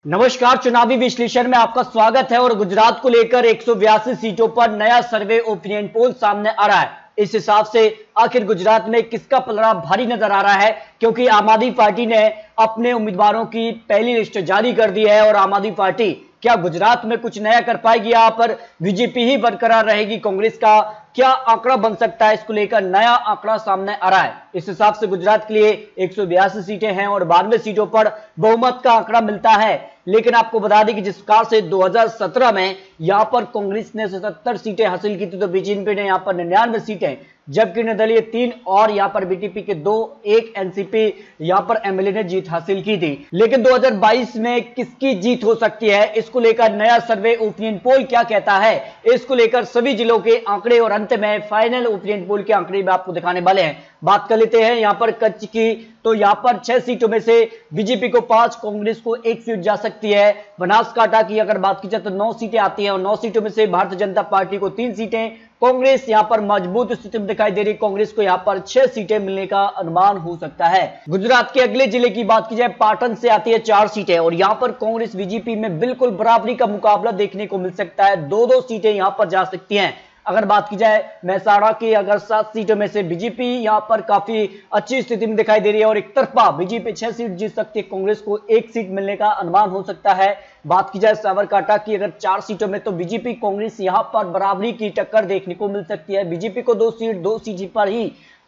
नमस्कार। चुनावी विश्लेषण में आपका स्वागत है। और गुजरात को लेकर 182 सीटों पर नया सर्वे ओपिनियन पोल सामने आ रहा है। इस हिसाब से आखिर गुजरात में किसका पलड़ा भारी नजर आ रहा है, क्योंकि आम आदमी पार्टी ने अपने उम्मीदवारों की पहली लिस्ट जारी कर दी है। और आम आदमी पार्टी क्या गुजरात में कुछ नया कर पाएगी? यहाँ पर बीजेपी ही बरकरार रहेगी? कांग्रेस का क्या आंकड़ा बन सकता है? इसको लेकर नया आंकड़ा सामने आ रहा है। इस हिसाब से गुजरात के लिए 182 सीटें हैं और 92 सीटों पर बहुमत का आंकड़ा मिलता है। लेकिन आपको बता दें कि जिस प्रकार से 2017 में यहां पर कांग्रेस ने 77 सीटें हासिल की थी, तो बीजेपी ने यहां पर 99 सीटें, जबकि निर्दलीय 3 और यहां पर बीटीपी के 2, एक एनसीपी यहां पर एमएलए ने जीत हासिल की थी। लेकिन 2022 में किसकी जीत हो सकती है, इसको लेकर नया सर्वे ओपिनियन पोल क्या कहता है, इसको लेकर सभी जिलों के आंकड़े और अंत में फाइनल ओपिनियन पोल के आंकड़े भी आपको दिखाने वाले हैं। बात कर लेते हैं यहां पर कच्छ की, तो यहां पर 6 सीटों में से बीजेपी को 5, कांग्रेस को 1 सीट जा सकती है। बनासकांठा की अगर बात की जाए तो 9 सीटें आती हैं और 9 सीटों में से भारतीय जनता पार्टी को 3 सीटें, कांग्रेस यहां पर मजबूत स्थिति में दिखाई दे रही। कांग्रेस को यहां पर 6 सीटें मिलने का अनुमान हो सकता है। गुजरात के अगले जिले की बात की जाए, पाटन से आती है 4 सीटें और यहां पर कांग्रेस बीजेपी में बिल्कुल बराबरी का मुकाबला देखने को मिल सकता है। 2-2 सीटें यहां पर जा सकती हैं। अगर बात की जाए महसाणा की, अगर 7 सीटों में से बीजेपी यहां पर काफी अच्छी स्थिति में दिखाई दे रही है और एक तरफा बीजेपी 6 सीट जीत सकती है, कांग्रेस को 1 सीट मिलने का अनुमान हो सकता है। बात की जाए साबरकांठा की, अगर 4 सीटों में, तो बीजेपी कांग्रेस यहां पर बराबरी की टक्कर देखने को मिल सकती है। बीजेपी को 2 सीट पर ही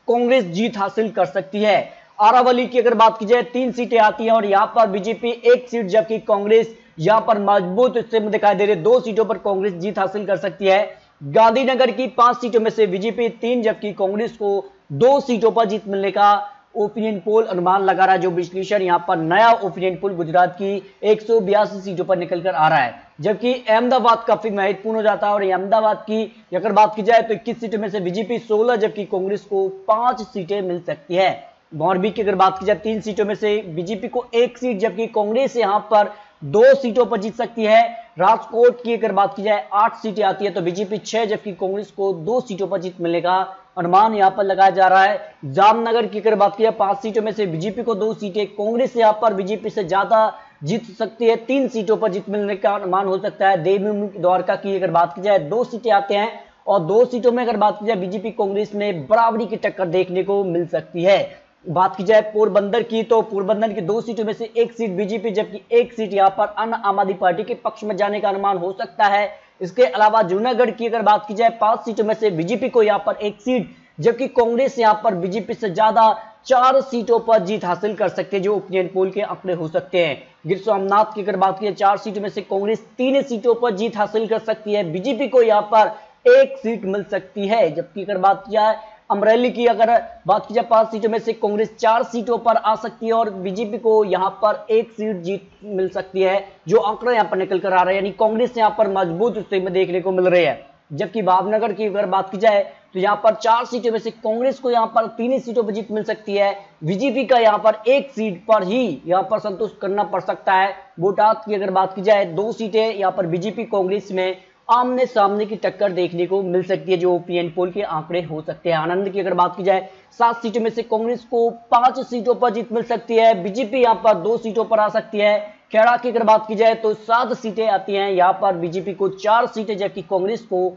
कांग्रेस जीत हासिल कर सकती है। अरावली की अगर बात की जाए 3 सीटें आती हैं और यहां पर बीजेपी 1 सीट, जबकि कांग्रेस यहां पर मजबूत स्थिति में दिखाई दे रही है। 2 सीटों पर कांग्रेस जीत हासिल कर सकती है। गांधीनगर की 5 सीटों में से बीजेपी 3, जबकि कांग्रेस को 2 सीटों पर जीत मिलने का ओपिनियन पोल अनुमान लगा रहा है। जो विश्लेषण यहां पर नया ओपिनियन पोल गुजरात की 182 सीटों पर निकल कर आ रहा है। जबकि अहमदाबाद काफी महत्वपूर्ण हो जाता है और अहमदाबाद की अगर बात की जाए तो 21 सीटों में से बीजेपी 16, जबकि कांग्रेस को 5 सीटें मिल सकती है। मोरबी की अगर बात की जाए 3 सीटों में से बीजेपी को 1 सीट, जबकि कांग्रेस यहां पर 2 सीटों पर जीत सकती है। राजकोट की अगर बात की जाए 8 सीटें आती है तो बीजेपी 6, जबकि कांग्रेस को 2 सीटों पर जीत मिलने का अनुमान यहां पर लगाया जा रहा है। जामनगर की अगर बात की जाए 5 सीटों में से बीजेपी को 2 सीटें, कांग्रेस यहां पर बीजेपी से ज्यादा जीत सकती है। 3 सीटों पर जीत मिलने का अनुमान हो सकता है। देवभूमि द्वारका की अगर बात की जाए 2 सीटें आते हैं और 2 सीटों में अगर बात की जाए बीजेपी कांग्रेस में बराबरी की टक्कर देखने को मिल सकती है। बात की जाए पोरबंदर की, तो पोरबंदर की 2 सीटों में से 1 सीट बीजेपी, जबकि 1 सीट यहां पर अन्य आम आदमी पार्टी के पक्ष में जाने का अनुमान हो सकता है। इसके अलावा जूनागढ़ की अगर बात की जाए 5 सीटों में से बीजेपी को यहां पर 1 सीट, जबकि कांग्रेस यहां पर बीजेपी से ज्यादा 4 सीटों पर जीत हासिल कर सकते हैं। जो ओपिनियन पोल के आंकड़े हो सकते हैं। गिर सोमनाथ की अगर बात की जाए 4 सीटों में से कांग्रेस 3 सीटों पर जीत हासिल कर सकती है। बीजेपी को यहां पर 1 सीट मिल सकती है। जबकि अगर बात की जाए अमरेली की, अगर बात की जाए 5 सीटों में से कांग्रेस 4 सीटों पर आ सकती है और बीजेपी को यहां पर 1 सीट जीत मिल सकती है। जो आंकड़ा यहां पर निकल कर आ रहा है, यानी कांग्रेस यहां पर मजबूत स्थिति में देखने को मिल रही है। जबकि भावनगर की अगर बात की जाए तो यहां पर 4 सीटों में से कांग्रेस को यहां पर 3 सीटों पर जीत मिल सकती है। बीजेपी का यहां पर 1 सीट पर ही यहां पर संतुष्ट करना पड़ सकता है। बोटाद की अगर बात की जाए 2 सीटें यहां पर बीजेपी कांग्रेस में आमने सामने की टक्कर देखने को मिल सकती है। जो ओपिनियन पोल के आंकड़े हो सकते हैं। आनंद की अगर बात की जाए 7 सीटों में से कांग्रेस को 5 सीटों पर जीत मिल सकती है। बीजेपी यहां पर 2 सीटों पर आ सकती है। खेड़ा की अगर बात की जाए तो 7 सीटें आती हैं, यहां पर बीजेपी को 4 सीटें, जबकि कांग्रेस को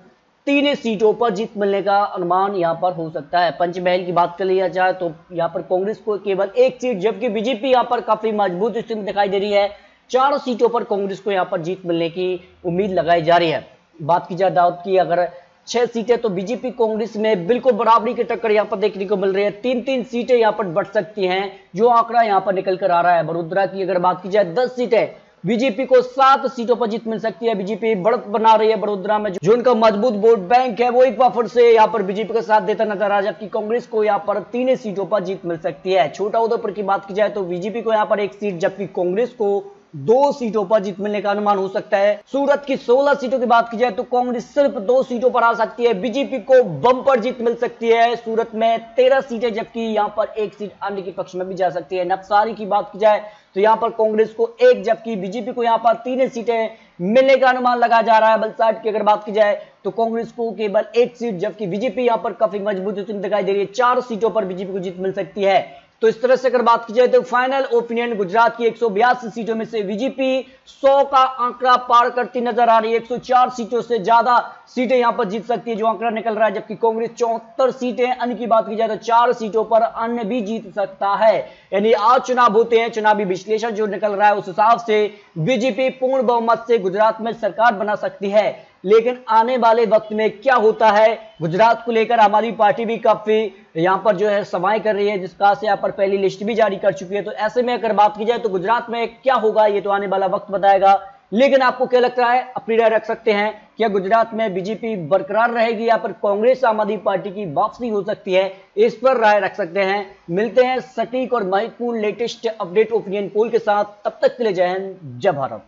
3 सीटों पर जीत मिलने का अनुमान यहां पर हो सकता है। पंचमहल की बात कर लिया जाए तो यहां पर कांग्रेस को केवल 1 सीट, जबकि बीजेपी यहां पर काफी मजबूत स्थिति में दिखाई दे रही है। 4 सीटों पर कांग्रेस को यहां पर जीत मिलने की उम्मीद लगाई जा रही है। बात की जाए दाऊद की, अगर 6 सीटें, तो बीजेपी कांग्रेस में बिल्कुल बराबरी की टक्कर यहां पर देखने को मिल रही है। 3-3 सीटें यहां पर बढ़ सकती हैं। जो आंकड़ा यहां पर निकल कर आ रहा है। बड़ोदरा की अगर बात की जाए 10 सीटें, बीजेपी को 7 सीटों पर जीत मिल सकती है। बीजेपी बढ़त बना रही है बड़ोदरा में। जो उनका मजबूत वोट बैंक है वो एक बार फिर से यहां पर बीजेपी का साथ देता नजर आ, जबकि कांग्रेस को यहां पर 3 सीटों पर जीत मिल सकती है। छोटा उदयपुर की बात की जाए तो बीजेपी को यहां पर 1 सीट, जबकि कांग्रेस को 2 सीटों पर जीत मिलने का अनुमान हो सकता है। सूरत की 16 सीटों की बात की जाए तो कांग्रेस सिर्फ 2 सीटों पर आ सकती है। बीजेपी को बम्पर जीत मिल सकती है। सूरत में 13 सीटें, जबकि यहां पर 1 सीट अन्य के पक्ष में भी जा सकती है। नवसारी की बात की जाए तो यहां पर कांग्रेस को 1, जबकि बीजेपी को यहां पर 3 सीटें मिलने का अनुमान लगाया जा रहा है। वलसाड की अगर बात की जाए तो कांग्रेस को केवल 1 सीट, जबकि बीजेपी यहां पर काफी मजबूत दिखाई दे रही है। 4 सीटों पर बीजेपी को जीत मिल सकती है। तो इस तरह से अगर बात की जाए तो फाइनल ओपिनियन गुजरात की 182 सीटों में से बीजेपी 100 का आंकड़ा पार करती नजर आ रही है। 104 सीटों से ज्यादा सीटें यहां पर जीत सकती है जो आंकड़ा निकल रहा है, जबकि कांग्रेस 74 सीटें, अन्य की बात की जाए तो 4 सीटों पर अन्य भी जीत सकता है। यानी आज चुनाव होते हैं, चुनावी विश्लेषण जो निकल रहा है उस हिसाब से बीजेपी पूर्ण बहुमत से गुजरात में सरकार बना सकती है। लेकिन आने वाले वक्त में क्या होता है गुजरात को लेकर आम आदमी पार्टी भी काफी यहां पर जो है सभाएं कर रही है, जिसका से यहां पर पहली लिस्ट भी जारी कर चुकी है। तो ऐसे में अगर बात की जाए तो गुजरात में क्या होगा ये तो आने वाला वक्त बताएगा। लेकिन आपको क्या लगता है, अपनी राय रख सकते हैं। क्या गुजरात में बीजेपी बरकरार रहेगी या फिर कांग्रेस आम आदमी पार्टी की वापसी हो सकती है, इस पर राय रख सकते हैं। मिलते हैं सटीक और महत्वपूर्ण लेटेस्ट अपडेट ओपिनियन पोल के साथ, तब तक के लिए जय हिंद, जय भारत।